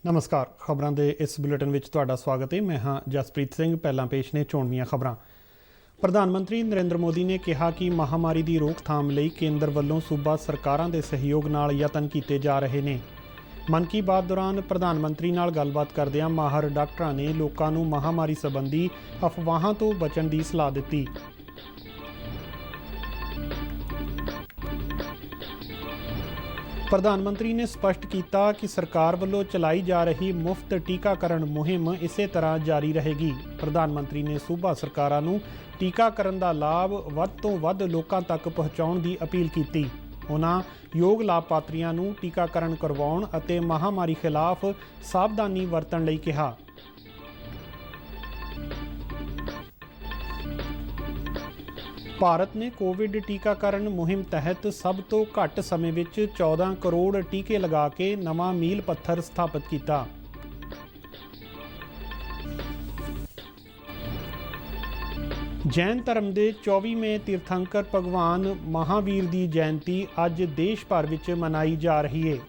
नमस्कार। खबरों के इस बुलेटिन में तुहाडा स्वागत है। मैं हाँ जसप्रीत सिंह। पहला पेश ने चोणवीआं खबरां। प्रधानमंत्री नरेंद्र मोदी ने कहा कि महामारी की रोकथाम लई केंद्र वल्लों सूबा सरकारां दे सहयोग नाल यतन किए जा रहे हैं। मन की बात दौरान प्रधानमंत्री नाल गलबात करदिआं माहर डॉक्टरां ने लोकां नूं महामारी संबंधी अफवाहां तो बचण की सलाह दी। प्रधानमंत्री ने स्पष्ट किया कि सरकार वालों चलाई जा रही मुफ्त टीकाकरण मुहिम इसे तरह जारी रहेगी। प्रधानमंत्री ने सूबा सरकारां नूं टीकाकरण का लाभ वध तो वध लोकां तक पहुँचाउण की अपील की। उन्हां योग लाभपात्रियां नूं टीकाकरण करवाउण अते महामारी खिलाफ सावधानी वरतण लई कहा। भारत ने कोविड टीकाकरण मुहिम तहत सब तो घट समय विच 14 करोड़ टीके लगा के नवा मील पत्थर स्थापित किया। जैन धर्म के 24वें तीर्थंकर भगवान महावीर की जयंती अज देश भर विच मनाई जा रही है।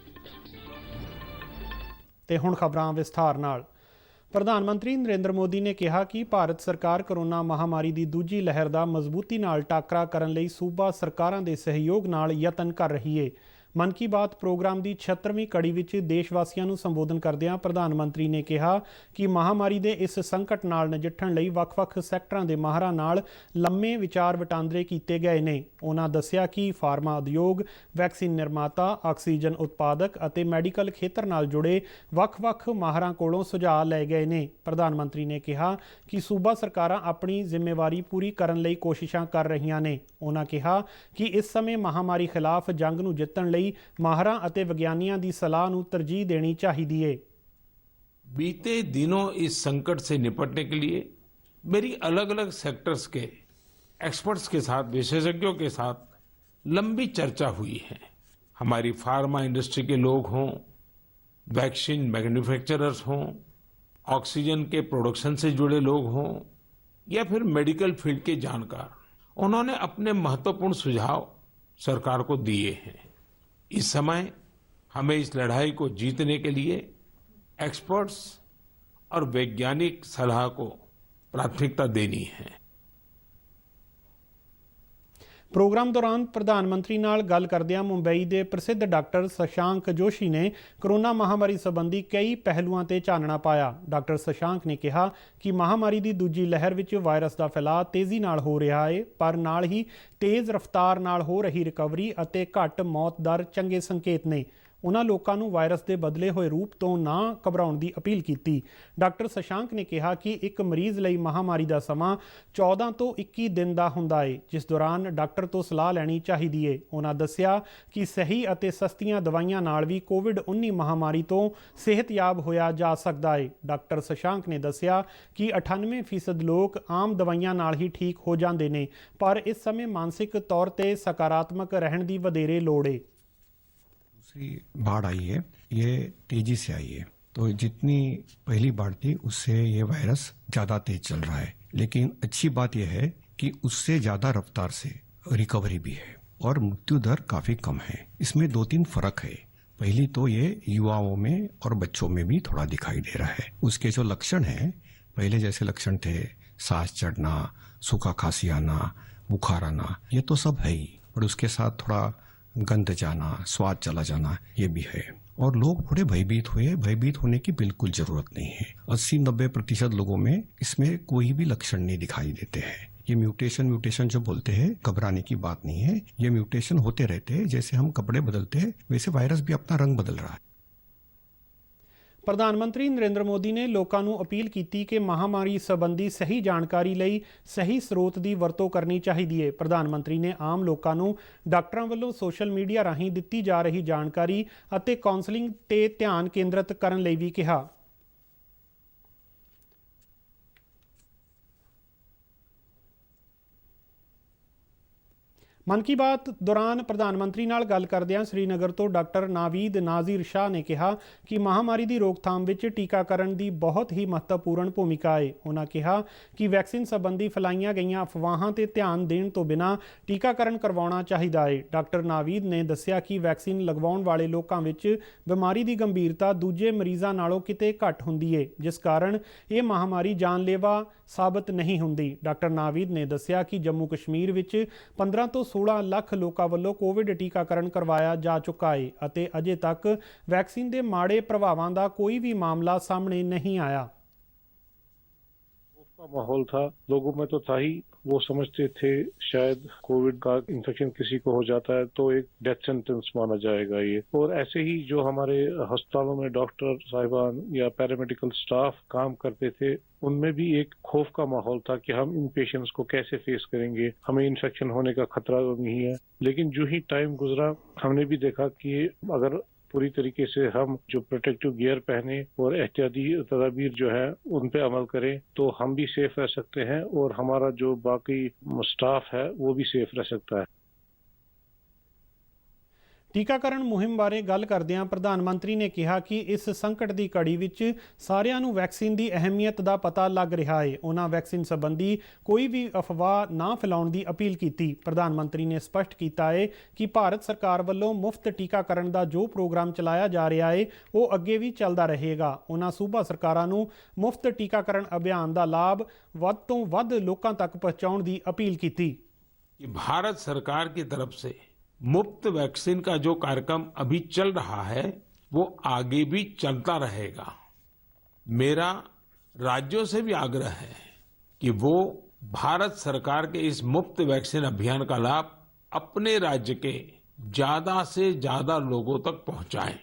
ते हुण खबरां विस्तार नाल। प्रधानमंत्री नरेंद्र मोदी ने कहा कि भारत सरकार कोरोना महामारी की दूजी लहर का मजबूती नाल टाकरा करन लई सूबा सरकारां दे सहयोग नाल यतन कर रही है। मन की बात प्रोग्राम की 76वीं कड़ी विच देशवासियों नूं संबोधन करदिआं प्रधानमंत्री ने कहा कि महामारी के इस संकट नाल नजिठण लई वख-वख सैक्टरां दे माहरां नाल लम्मे विचार वटांदरे कीते गए ने। उन्हां दस्सिआ कि फार्मा उद्योग, वैक्सीन निर्माता, आक्सीजन उत्पादक अते मैਡੀਕਲ खेतर नाल जुड़े वख-वख माहरां कोलों सुझाव लए गए ने। प्रधानमंत्री ने कहा कि सूबा सरकारां अपनी जिम्मेवारी पूरी करन लई कोशिशां कर रहीआं ने। उन्हां कहा कि इस समय महामारी खिलाफ जंग नूं जिੱਤਣ ਲਈ माहरां अते विग्यानियां दी सलाह नूं तरजीह देनी चाहिदी है। बीते दिनों इस संकट से निपटने के लिए मेरी अलग अलग सेक्टर्स के एक्सपर्ट्स के साथ, विशेषज्ञों के साथ लंबी चर्चा हुई है। हमारी फार्मा इंडस्ट्री के लोग हों, वैक्सीन मैन्युफैक्चरर्स हों, ऑक्सीजन के प्रोडक्शन से जुड़े लोग हों या फिर मेडिकल फील्ड के जानकार, उन्होंने अपने महत्वपूर्ण सुझाव सरकार को दिए हैं। इस समय हमें इस लड़ाई को जीतने के लिए एक्सपर्ट्स और वैज्ञानिक सलाह को प्राथमिकता देनी है। प्रोग्राम दौरान प्रधानमंत्री नाल गल करदिआं मुंबई के प्रसिद्ध डॉक्टर शशांक जोशी ने कोरोना महामारी संबंधी कई पहलुआं ते चानना पाया। डॉक्टर शशांक ने कहा कि महामारी की दूजी लहर विच वायरस का फैलाव तेजी नाल हो रहा है, पर नाल ही तेज़ रफ्तार नाल हो रही रिकवरी अते घट मौत दर चंगे संकेत ने। उन्हां लोकां नूं वायरस के बदले हुए रूप तो ना घबराउण की अपील की। डॉक्टर शशांक ने कहा कि एक मरीज़ लई महामारी का समा 14 तो 21 दिन का हुंदा है, जिस दौरान डॉक्टर तो सलाह लैनी चाहिदी है। उन्हां दस्सिआ कि सही अते सस्तियां दवाइयां नाल भी कोविड-19 महामारी तो सेहतयाब होया जा सकदा है। डॉक्टर शशांक ने दस्सिआ कि 98% लोग आम दवाइयां नाल ही ठीक हो जांदे ने, पर इस समय मानसिक तौर ते सकारात्मक रहण दी वधेरे लोड़ है। दूसरी बाढ़ आई है, ये तेजी से आई है, तो जितनी पहली बाढ़ थी उससे ये वायरस ज्यादा तेज चल रहा है। लेकिन अच्छी बात यह है कि उससे ज्यादा रफ्तार से रिकवरी भी है और मृत्यु दर काफी कम है। इसमें 2-3 फर्क है। पहली तो ये युवाओं में और बच्चों में भी थोड़ा दिखाई दे रहा है। उसके जो लक्षण है, पहले जैसे लक्षण थे, सांस चढ़ना, सूखा खांसी आना, बुखार आना, ये तो सब है ही, और उसके साथ थोड़ा गंध जाना, स्वाद चला जाना, ये भी है। और लोग थोड़े भयभीत हुए। भयभीत होने की बिल्कुल जरूरत नहीं है। 80-90% लोगों में इसमें कोई भी लक्षण नहीं दिखाई देते हैं। ये म्यूटेशन जो बोलते हैं, घबराने की बात नहीं है। ये म्यूटेशन होते रहते हैं। जैसे हम कपड़े बदलते हैं, वैसे वायरस भी अपना रंग बदल रहा है। प्रधानमंत्री नरेंद्र मोदी ने लोगों को अपील की कि महामारी संबंधी सही जानकारी लई सही स्रोत की वरतों करनी चाहिए है। प्रधानमंत्री ने आम लोगों को डॉक्टरों वालों सोशल मीडिया राहीं दी जा रही जानकारी अते काउंसलिंग ते ध्यान केंद्रित करने लई भी कहा। ਮਨ ਕੀ ਬਾਤ ਦੌਰਾਨ ਪ੍ਰਧਾਨ ਮੰਤਰੀ ਨਾਲ ਗੱਲ ਕਰਦਿਆਂ ਸ੍ਰੀਨਗਰ ਤੋਂ ਡਾਕਟਰ ਨਾਵੀਦ ਨਾਜ਼ੀਰ ਸ਼ਾਹ ਨੇ ਕਿਹਾ ਕਿ ਮਹਾਮਾਰੀ ਦੀ ਰੋਕਥਾਮ ਵਿੱਚ ਟੀਕਾਕਰਨ ਦੀ ਬਹੁਤ ਹੀ ਮਹੱਤਵਪੂਰਨ ਭੂਮਿਕਾ ਹੈ। ਉਹਨਾਂ ਕਿਹਾ ਕਿ ਵੈਕਸੀਨ ਸੰਬੰਧੀ ਫੈਲਾਈਆਂ ਗਈਆਂ ਅਫਵਾਹਾਂ ਤੇ ਧਿਆਨ ਦੇਣ ਤੋਂ ਬਿਨਾਂ ਟੀਕਾਕਰਨ ਕਰਵਾਉਣਾ ਚਾਹੀਦਾ ਹੈ। ਡਾਕਟਰ ਨਾਵੀਦ ਨੇ ਦੱਸਿਆ ਕਿ ਵੈਕਸੀਨ ਲਗਵਾਉਣ ਵਾਲੇ ਲੋਕਾਂ ਵਿੱਚ ਬਿਮਾਰੀ ਦੀ ਗੰਭੀਰਤਾ ਦੂਜੇ ਮਰੀਜ਼ਾਂ ਨਾਲੋਂ ਕਿਤੇ ਘੱਟ ਹੁੰਦੀ ਹੈ, ਜਿਸ ਕਾਰਨ ਇਹ ਮਹਾਮਾਰੀ ਜਾਨਲੇਵਾ ਸਾਬਤ ਨਹੀਂ ਹੁੰਦੀ। ਡਾਕਟਰ ਨਾਵੀਦ ਨੇ ਦੱਸਿਆ ਕਿ ਜੰਮੂ ਕਸ਼ਮੀਰ ਵਿੱਚ 15 ਤੋਂ 16 ਲੱਖ ਲੋਕਾਂ ਵੱਲੋਂ ਕੋਵਿਡ ਟੀਕਾਕਰਨ ਕਰਵਾਇਆ ਜਾ ਚੁੱਕਾ ਹੈ ਅਤੇ ਅਜੇ ਤੱਕ ਵੈਕਸੀਨ ਦੇ ਮਾੜੇ ਪ੍ਰਭਾਵਾਂ ਦਾ ਕੋਈ ਵੀ ਮਾਮਲਾ ਸਾਹਮਣੇ नहीं आया। का माहौल था, लोगों में तो था ही। वो समझते थे शायद कोविड का इन्फेक्शन किसी को हो जाता है तो एक डेथ सेंटेंस माना जाएगा ये। और ऐसे ही जो हमारे अस्पतालों में डॉक्टर साहिबान या पैरामेडिकल स्टाफ काम करते थे, उनमें भी एक खौफ का माहौल था कि हम इन पेशेंट्स को कैसे फेस करेंगे, हमें इन्फेक्शन होने का खतरा नहीं है। लेकिन जो ही टाइम गुजरा हमने भी देखा कि अगर पूरी तरीके से हम जो प्रोटेक्टिव गियर पहने और एहतियाती तदाबीर जो है उन पे अमल करें तो हम भी सेफ रह सकते हैं और हमारा जो बाकी स्टाफ है वो भी सेफ रह सकता है। ਟੀਕਾਕਰਨ ਮੁਹਿੰਮ ਬਾਰੇ ਗੱਲ ਕਰਦਿਆਂ ਪ੍ਰਧਾਨ ਮੰਤਰੀ ਨੇ ਕਿਹਾ ਕਿ ਇਸ ਸੰਕਟ ਦੀ ਘੜੀ ਵਿੱਚ ਸਾਰਿਆਂ ਨੂੰ ਵੈਕਸੀਨ ਦੀ ਅਹਿਮੀਅਤ ਦਾ ਪਤਾ ਲੱਗ ਰਿਹਾ ਹੈ। ਉਹਨਾਂ ਵੈਕਸੀਨ ਸੰਬੰਧੀ ਕੋਈ ਵੀ ਅਫਵਾਹ ਨਾ ਫੈਲਾਉਣ ਦੀ ਅਪੀਲ ਕੀਤੀ। ਪ੍ਰਧਾਨ ਮੰਤਰੀ ਨੇ ਸਪਸ਼ਟ ਕੀਤਾ ਹੈ ਕਿ ਭਾਰਤ ਸਰਕਾਰ ਵੱਲੋਂ ਮੁਫਤ ਟੀਕਾਕਰਨ ਦਾ ਜੋ ਪ੍ਰੋਗਰਾਮ ਚਲਾਇਆ ਜਾ ਰਿਹਾ ਹੈ ਉਹ ਅੱਗੇ ਵੀ ਚੱਲਦਾ ਰਹੇਗਾ। ਉਹਨਾਂ ਸੂਬਾ ਸਰਕਾਰਾਂ ਨੂੰ ਮੁਫਤ ਟੀਕਾਕਰਨ ਅਭਿਆਨ ਦਾ ਲਾਭ ਵੱਧ ਤੋਂ ਵੱਧ ਲੋਕਾਂ ਤੱਕ ਪਹੁੰਚਾਉਣ ਦੀ ਅਪੀਲ ਕੀਤੀ। भारत सरकार की तरफ से मुफ्त वैक्सीन का जो कार्यक्रम अभी चल रहा है वो आगे भी चलता रहेगा। मेरा राज्यों से भी आग्रह है कि वो भारत सरकार के इस मुफ्त वैक्सीन अभियान का लाभ अपने राज्य के ज्यादा से ज्यादा लोगों तक पहुंचाएं।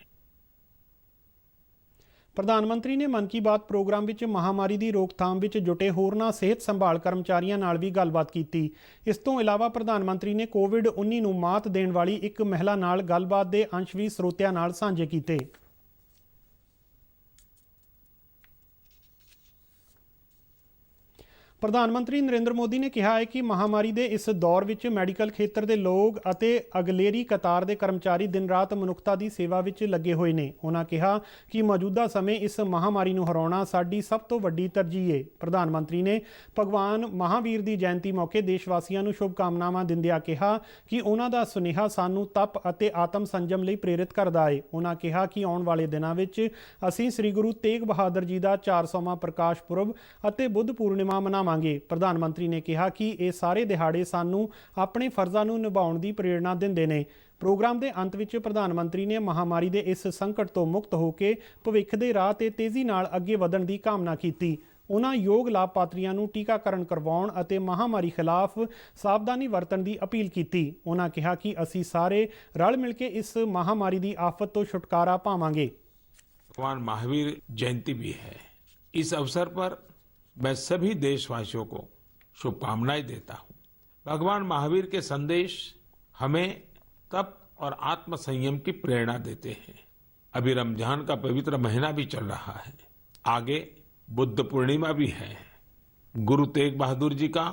ਪ੍ਰਧਾਨ ਮੰਤਰੀ ਨੇ ਮਨ ਕੀ ਬਾਤ ਪ੍ਰੋਗਰਾਮ ਵਿੱਚ ਮਹਾਮਾਰੀ ਦੀ ਰੋਕਥਾਮ ਵਿੱਚ ਜੁਟੇ ਹੋਰਨਾਂ ਸਿਹਤ ਸੰਭਾਲ ਕਰਮਚਾਰੀਆਂ ਨਾਲ ਵੀ ਗੱਲਬਾਤ ਕੀਤੀ। ਇਸ ਤੋਂ ਇਲਾਵਾ ਪ੍ਰਧਾਨ ਮੰਤਰੀ ਨੇ ਕੋਵਿਡ-19 ਨੂੰ ਮਾਤ ਦੇਣ ਵਾਲੀ ਇੱਕ ਮਹਿਲਾ ਨਾਲ ਗੱਲਬਾਤ ਦੇ ਅੰਸ਼ ਵੀ ਸਰੋਤਿਆਂ ਨਾਲ ਸਾਂਝੇ ਕੀਤੇ। ਪ੍ਰਧਾਨ ਮੰਤਰੀ ਨਰਿੰਦਰ ਮੋਦੀ ਨੇ ਕਿਹਾ ਹੈ ਕਿ ਮਹਾਮਾਰੀ ਦੇ ਇਸ ਦੌਰ ਵਿੱਚ ਮੈਡੀਕਲ ਖੇਤਰ ਦੇ ਲੋਕ ਅਤੇ ਅਗਲੇਰੀ ਕਤਾਰ ਦੇ ਕਰਮਚਾਰੀ ਦਿਨ ਰਾਤ ਮਨੁੱਖਤਾ ਦੀ ਸੇਵਾ ਵਿੱਚ ਲੱਗੇ ਹੋਏ ਨੇ। ਉਹਨਾਂ ਕਿਹਾ ਕਿ ਮੌਜੂਦਾ ਸਮੇਂ ਇਸ ਮਹਾਮਾਰੀ ਨੂੰ ਹਰਾਉਣਾ ਸਾਡੀ ਸਭ ਤੋਂ ਵੱਡੀ ਤਰਜੀਹ ਹੈ। ਪ੍ਰਧਾਨ ਮੰਤਰੀ ਨੇ ਭਗਵਾਨ ਮਹਾਵੀਰ ਦੀ ਜਯੰਤੀ ਮੌਕੇ ਦੇਸ਼ ਵਾਸੀਆਂ ਨੂੰ ਸ਼ੁਭਕਾਮਨਾਵਾਂ ਦਿੰਦਿਆਂ ਕਿਹਾ ਕਿ ਉਹਨਾਂ ਦਾ ਸੁਨੇਹਾ ਸਾਨੂੰ ਤਪ ਅਤੇ ਆਤਮ ਸੰਜਮ ਲਈ ਪ੍ਰੇਰਿਤ ਕਰਦਾ ਹੈ। ਉਹਨਾਂ ਕਿਹਾ ਕਿ ਆਉਣ ਵਾਲੇ ਦਿਨਾਂ ਵਿੱਚ ਅਸੀਂ ਸ੍ਰੀ ਗੁਰੂ ਤੇਗ ਬਹਾਦਰ ਜੀ ਦਾ 400ਵਾਂ ਪ੍ਰਕਾਸ਼ ਪੁਰਬ ਅਤੇ ਬੁੱਧ ਪੂਰਨਿਮਾ ਮਨਾਵਾਂਗੇ। ਪ੍ਰਧਾਨ ਮੰਤਰੀ ਨੇ ਕਿਹਾ ਕਿ ਇਹ ਸਾਰੇ ਦਿਹਾੜੇ ਸਾਨੂੰ ਆਪਣੇ ਫਰਜ਼ਾਂ ਨੂੰ ਨਿਭਾਉਣ ਦੀ ਪ੍ਰੇਰਣਾ ਦਿੰਦੇ ਨੇ। ਪ੍ਰੋਗਰਾਮ ਦੇ ਅੰਤ ਵਿੱਚ ਪ੍ਰਧਾਨ ਮੰਤਰੀ ਨੇ ਮਹਾਮਾਰੀ ਦੇ ਇਸ ਸੰਕਟ ਤੋਂ ਮੁਕਤ ਹੋ ਕੇ ਭਵਿੱਖ ਦੇ ਰਾਹ ਤੇ ਤੇਜ਼ੀ ਨਾਲ ਅੱਗੇ ਵਧਣ ਦੀ ਕਾਮਨਾ ਕੀਤੀ। ਉਹਨਾਂ ਯੋਗ ਲਾਭਪਾਤਰੀਆਂ ਨੂੰ ਟੀਕਾਕਰਨ ਕਰਵਾਉਣ ਅਤੇ ਮਹਾਮਾਰੀ ਖਿਲਾਫ ਸਾਵਧਾਨੀ ਵਰਤਣ ਦੀ ਅਪੀਲ ਕੀਤੀ। ਉਹਨਾਂ ਕਿਹਾ ਕਿ ਅਸੀਂ ਸਾਰੇ ਰਲ ਮਿਲ ਕੇ ਇਸ ਮਹਾਮਾਰੀ ਦੀ ਆਫਤ ਤੋਂ ਛੁਟਕਾਰਾ ਪਾਵਾਂਗੇ। भगवान महावीर जयंती भी है। इस अवसर पर मैं सभी देशवासियों को शुभकामनाएं देता हूं। भगवान महावीर के संदेश हमें तप और आत्म संयम की प्रेरणा देते हैं। अभी रमजान का पवित्र महीना भी चल रहा है, आगे बुद्ध पूर्णिमा भी है, गुरु तेग बहादुर जी का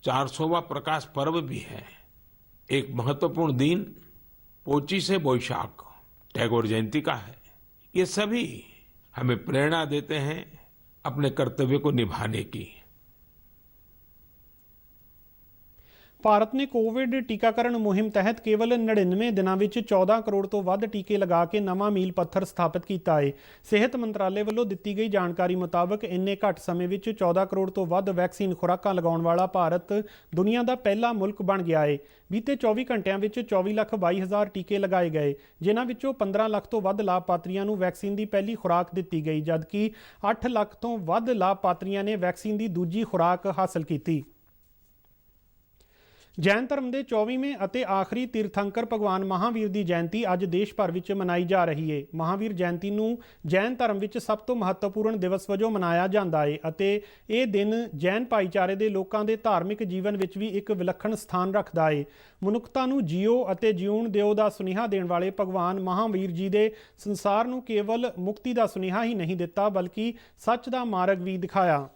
400वां प्रकाश पर्व भी है। एक महत्वपूर्ण दिन पोचिशे बोईशाख टैगोर जयंती का है। ये सभी हमें प्रेरणा देते हैं अपने कर्तव्य को निभाने की। ਭਾਰਤ ਨੇ ਕੋਵਿਡ ਟੀਕਾਕਰਨ ਮੁਹਿੰਮ ਤਹਿਤ ਕੇਵਲ 99 ਦਿਨਾਂ ਵਿੱਚ 14 ਕਰੋੜ ਤੋਂ ਵੱਧ ਟੀਕੇ ਲਗਾ ਕੇ ਨਵਾਂ ਮੀਲ ਪੱਥਰ ਸਥਾਪਿਤ ਕੀਤਾ ਹੈ। ਸਿਹਤ ਮੰਤਰਾਲੇ ਵੱਲੋਂ ਦਿੱਤੀ ਗਈ ਜਾਣਕਾਰੀ ਮੁਤਾਬਕ ਇੰਨੇ ਘੱਟ ਸਮੇਂ ਵਿੱਚ 14 ਕਰੋੜ ਤੋਂ ਵੱਧ ਵੈਕਸੀਨ ਖੁਰਾਕਾਂ ਲਗਾਉਣ ਵਾਲਾ ਭਾਰਤ ਦੁਨੀਆ ਦਾ ਪਹਿਲਾ ਮੁਲਕ ਬਣ ਗਿਆ ਹੈ। ਬੀਤੇ 24 ਘੰਟਿਆਂ ਵਿੱਚ 24,22,000 ਟੀਕੇ ਲਗਾਏ ਗਏ, ਜਿਨ੍ਹਾਂ ਵਿੱਚੋਂ 15 ਲੱਖ ਤੋਂ ਵੱਧ ਲਾਭਪਾਤਰੀਆਂ ਨੂੰ ਵੈਕਸੀਨ ਦੀ ਪਹਿਲੀ ਖੁਰਾਕ ਦਿੱਤੀ ਗਈ, ਜਦਕਿ 8 ਲੱਖ ਤੋਂ ਵੱਧ ਲਾਭਪਾਤਰੀਆਂ ਨੇ ਵੈਕਸੀਨ ਦੀ ਦੂਜੀ ਖੁਰਾਕ ਹਾਸਲ ਕੀਤੀ। ਜੈਨ ਧਰਮ ਦੇ 24ਵੇਂ ਅਤੇ ਆਖਰੀ ਤੀਰਥੰਕਰ ਭਗਵਾਨ ਮਹਾਵੀਰ ਦੀ ਜਯੰਤੀ ਅੱਜ ਦੇਸ਼ ਭਰ ਵਿੱਚ ਮਨਾਈ ਜਾ ਰਹੀ ਹੈ। ਮਹਾਵੀਰ ਜਯੰਤੀ ਨੂੰ ਜੈਨ ਧਰਮ ਵਿੱਚ ਸਭ ਤੋਂ ਮਹੱਤਵਪੂਰਨ ਦਿਵਸ ਵਜੋਂ ਮਨਾਇਆ ਜਾਂਦਾ ਹੈ ਅਤੇ ਇਹ ਦਿਨ ਜੈਨ ਭਾਈਚਾਰੇ ਦੇ ਲੋਕਾਂ ਦੇ ਧਾਰਮਿਕ ਜੀਵਨ ਵਿੱਚ ਵੀ ਇੱਕ ਵਿਲੱਖਣ ਸਥਾਨ ਰੱਖਦਾ ਹੈ। ਮਨੁੱਖਤਾ ਨੂੰ ਜੀਓ ਅਤੇ ਜਿਉਣ ਦਿਓ ਦਾ ਸੁਨੇਹਾ ਦੇਣ ਵਾਲੇ ਭਗਵਾਨ ਮਹਾਵੀਰ ਜੀ ਦੇ ਸੰਸਾਰ ਨੂੰ ਕੇਵਲ ਮੁਕਤੀ ਦਾ ਸੁਨੇਹਾ ਹੀ ਨਹੀਂ ਦਿੱਤਾ, ਬਲਕਿ ਸੱਚ ਦਾ ਮਾਰਗ ਵੀ ਦਿਖਾਇਆ।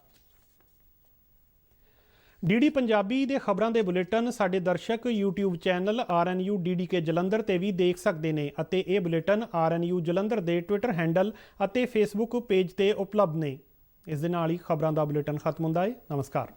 ਡੀਡੀ ਪੰਜਾਬੀ ਦੇ ਖਬਰਾਂ ਦੇ ਬੁਲੇਟਿਨ ਸਾਡੇ ਦਰਸ਼ਕ YouTube channel RNU DDK Jalandhar ਤੇ ਵੀ ਦੇਖ ਸਕਦੇ ਨੇ ਅਤੇ ਇਹ ਬੁਲੇਟਿਨ RNU ਜਲੰਧਰ ਦੇ ਟਵਿੱਟਰ ਹੈਂਡਲ ਅਤੇ Facebook ਪੇਜ ਤੇ ਉਪਲਬਧ ਨੇ। ਇਸ ਦੇ ਨਾਲ ਹੀ ਖਬਰਾਂ ਦਾ ਬੁਲੇਟਿਨ ਖਤਮ ਹੁੰਦਾ ਹੈ। ਨਮਸਕਾਰ।